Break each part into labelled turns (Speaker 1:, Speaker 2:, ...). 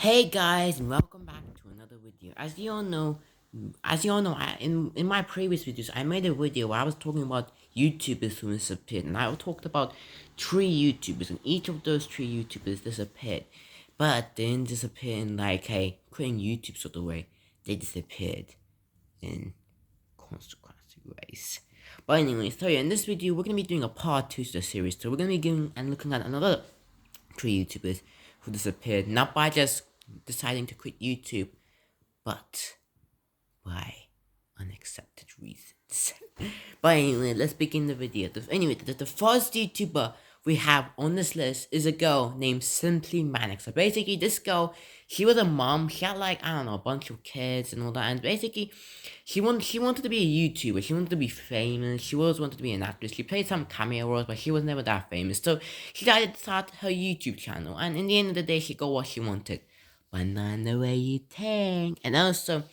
Speaker 1: Hey guys, and welcome back to another video. As you all know, in my previous videos, I made a video where I was talking about YouTubers who disappeared, and I talked about three YouTubers, and each of those three YouTubers disappeared, but they didn't disappear in like a quitting YouTube sort of way. They disappeared in consequence ways. But anyway, so yeah, in this video, we're gonna be doing a part two to the series. So we're gonna be giving and looking at another three YouTubers who disappeared, not by just deciding to quit YouTube, but by unaccepted reasons. But anyway, let's begin the video. The first YouTuber we have on this list is a girl named Simply Manic. So basically, this girl, she was a mom. She had like, I don't know, a bunch of kids and all that. And basically, she wanted to be a YouTuber. She wanted to be famous. She always wanted to be an actress. She played some cameo roles, but she was never that famous. So she decided to start her YouTube channel. And in the end of the day, she got what she wanted. But not in the way you think. And also,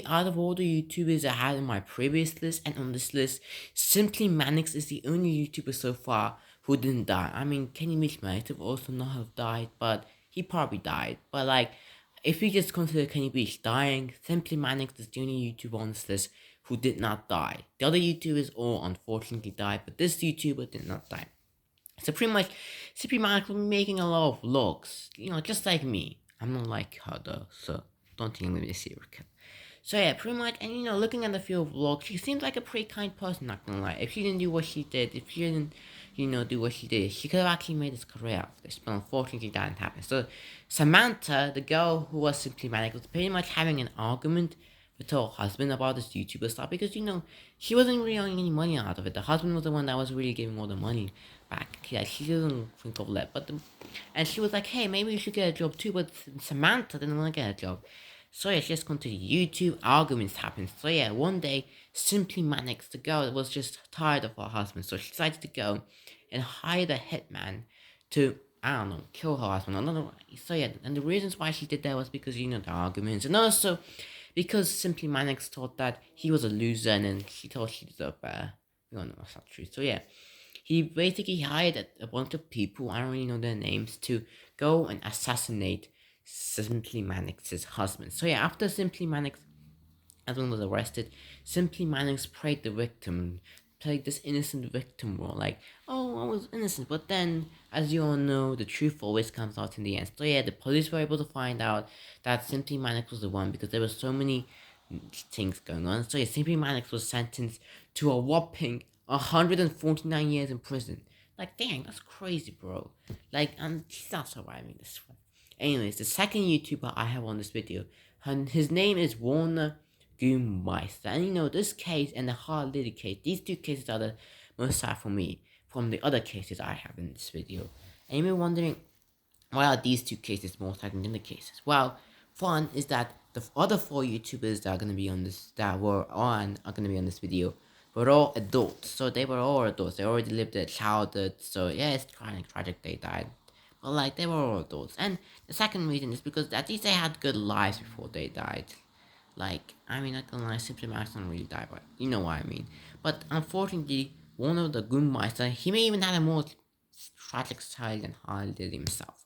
Speaker 1: out of all the YouTubers I had in my previous list and on this list, Simply Manix is the only YouTuber so far who didn't die. I mean, Kenny Mitch might have also not have died, but he probably died. But like, if we just consider Kenny Beach dying, Simply Manix is the only YouTuber on this list who did not die. The other YouTubers all unfortunately died, but this YouTuber did not die. So pretty much, Simply Manix will be making a lot of vlogs, just like me. I'm not like her though, so don't think I'm gonna be a serial killer. So yeah, pretty much, and looking at the field of vlogs, she seems like a pretty kind person, not gonna lie. If she didn't do what she did, if she didn't, do what she did, she could have actually made this career out of this, but unfortunately that didn't happen. So Samantha, the girl who was Simply Manic, was pretty much having an argument with her husband about this YouTuber stuff because, she wasn't really earning any money out of it. The husband was the one that was really giving all the money back. Yeah, she doesn't think of that, and she was like, hey, maybe you should get a job too, but Samantha didn't want to get a job. So yeah, she just continued. YouTube arguments happened. So yeah, one day, Simply Manix, the girl, was just tired of her husband. So she decided to go and hire a hitman to, I don't know, kill her husband. I don't know. So yeah, and the reasons why she did that was because, the arguments. And also, because Simply Manix thought that he was a loser and then she thought she deserved better. We don't know that's not true. So yeah, he basically hired a bunch of people, I don't really know their names, to go and assassinate Simply Manix's husband. So yeah, after Simply Manix husband was arrested, Simply Manix played this innocent victim role, like, oh, I was innocent. But then, as you all know, the truth always comes out in the end. So yeah, the police were able to find out that Simply Manix was the one because there were so many things going on. So yeah, Simply Manix was sentenced to a whopping 149 years in prison. Like, dang, that's crazy, bro. Like, he's not surviving this one. Anyways, the second YouTuber I have on this video, his name is Warner Goomeister. And this case and the Hard Lily case, these two cases are the most sad for me from the other cases I have in this video. And you may be wondering, why are these two cases more sad than the cases? Well, one is that the other four YouTubers that are gonna be on this are gonna be on this video were all adults. So they were all adults. They already lived their childhood. So yeah, it's kind of tragic they died. But like they were all adults. And the second reason is because at least they had good lives before they died. Like, I mean, not gonna lie, Simply Max don't really die, but you know what I mean. But unfortunately, one of the Goommeister, he may even have a more tragic side than Harley did himself.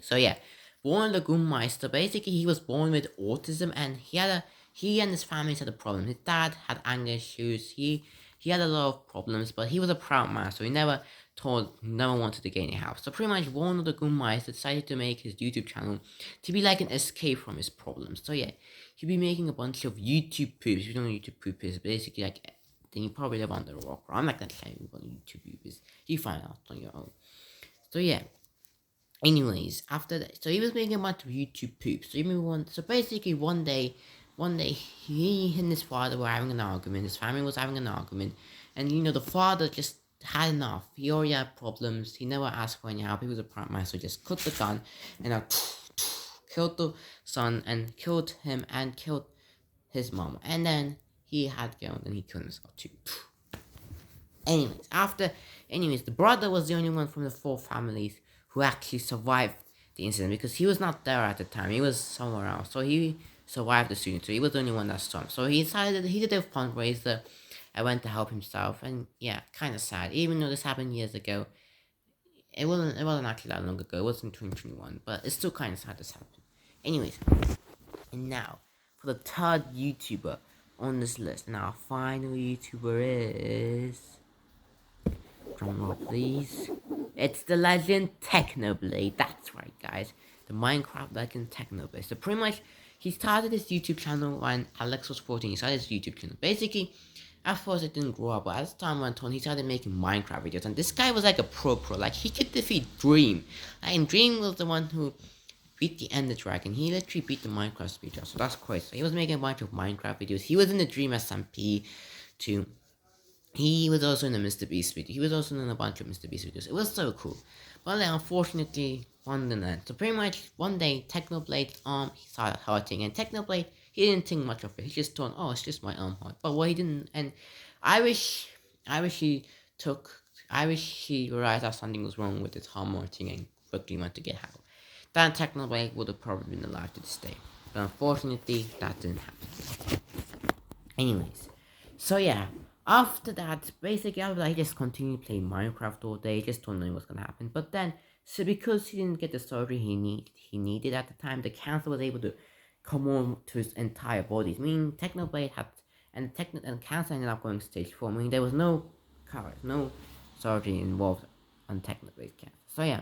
Speaker 1: So yeah, born the Goommeister, basically he was born with autism and he and his family had a problem. His dad had anger issues, he had a lot of problems, but he was a proud man, so he never wanted to get any help. So pretty much one of the Goommeister decided to make his YouTube channel to be like an escape from his problems. So yeah, he'll be making a bunch of YouTube poops. You know what YouTube poop is? Basically like, then you probably live under a rock. I'm not gonna tell you what YouTube poop is. You find out on your own. So yeah. Anyways, after that, so he was making a bunch of YouTube poops. So basically, one day, he and his father were having an argument. His family was having an argument, and the father just had enough. He already had problems. He never asked for any help. He was a prime man, so just cut the gun and killed the son and killed him and killed his mom. And then he had killed and he killed himself too. Anyways, the brother was the only one from the four families who actually survived the incident because he was not there at the time. He was somewhere else. So he survived the shooting. So he was the only one that saw him. So he decided he did a fundraiser and went to help himself. And yeah, kind of sad. Even though this happened years ago, It wasn't actually that long ago. It was in 2021, but it's still kind of sad this happened. Anyways, and now for the third YouTuber on this list, and our final YouTuber is, drumroll please. It's the legend Technoblade. That's right, guys. The Minecraft legend Technoblade. So pretty much, he started his YouTube channel when Alex was 14. He started his YouTube channel. Basically, at first it didn't grow up, but as time went on, he started making Minecraft videos. And this guy was like a pro. Like, he could defeat Dream. And Dream was the one who beat the Ender Dragon. He literally beat the Minecraft speedrun. So that's crazy. So he was making a bunch of Minecraft videos. He was in the Dream SMP too. He was also in the Mr. Beast video. He was also in a bunch of Mr. Beast videos. It was so cool. But then, unfortunately, one didn't end. So pretty much, one day, Technoblade's arm he started hurting. And Technoblade, he didn't think much of it. He just thought, oh, it's just my arm hurt. But what he didn't, and I wish, I wish he took, I wish he realized that something was wrong with his arm hurting and quickly went to get help. Then Technoblade would have probably been alive to this day. But unfortunately, that didn't happen. Anyways, so yeah, after that, basically after that, he just continued playing Minecraft all day, just don't know what's gonna happen. But then, so because he didn't get the surgery he needed at the time, the cancer was able to come on to his entire body. Meaning Technoblade had, and cancer ended up going stage 4. Meaning there was no coverage, no surgery involved on Technoblade's cancer. So yeah,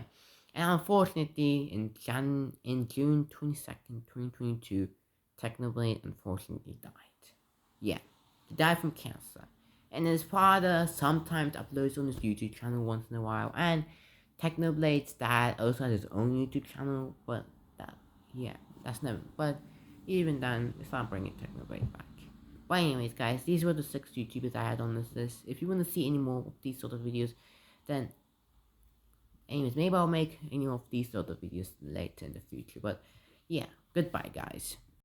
Speaker 1: and unfortunately, in June 22nd, 2022, Technoblade unfortunately died. Yeah, he died from cancer. And his father sometimes uploads on his YouTube channel once in a while. And Technoblade's dad also has his own YouTube channel. But that, yeah, that's never. But even then, it's not bringing Technoblade back. But anyways, guys, these were the 6 YouTubers I had on this list. If you want to see any more of these sort of videos, then, anyways, maybe I'll make any of these sort of videos later in the future. But yeah, goodbye, guys.